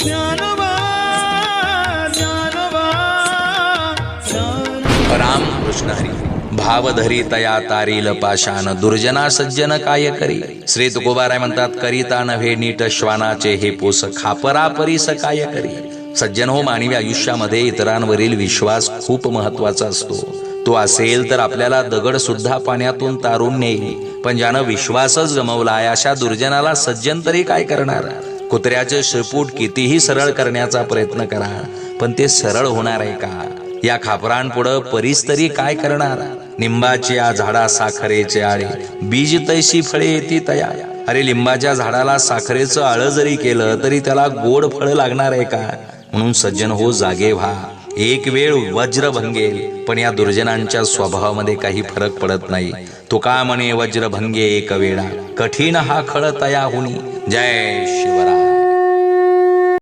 ज्ञानोबा ज्ञानोबा ज्ञानोबा। रामकृष्ण हरी। भाव धरी तया तारील पाशान, दुर्जना सज्जन काय करी. श्री तुकोबाराय म्हणतात, करिता नव्हे नीट श्वानाचे हे पोस, खापरा परीस काय करी. सज्जन हो, मानवी आयुष्यामध्ये इतरांवरील विश्वास खूप महत्वाचा असतो. तो असेल तर आपल्याला दगड सुद्धा पाण्यातून तारून नेईल. पण ज्यानं विश्वासच गमावलाय अशा दुर्जनाला सज्जन तरी काय करणार. कुत्र्याचे शेपूट कितीही सरळ करण्याचा प्रयत्न करा, पण ते सरळ होणार आहे का. या खापरांपुढं परीस तरी काय करणार. निंबाच्या झाडा साखरेचे आळे, बीज तैशी फळे येती तया. अरे लिंबाच्या झाडाला साखरेचं आळं जरी केलं तरी त्याला गोड फळ लागणार आहे का. म्हणून सज्जन हो, जागे व्हा. एक वेळ वज्र भंगेल, पण या दुर्जनांच्या स्वभावामध्ये काही फरक पडत नाही. तुका म्हणे वज्र भंगे एक वेळा, कठीण हा खळ तया हुनी. जय शिवराय.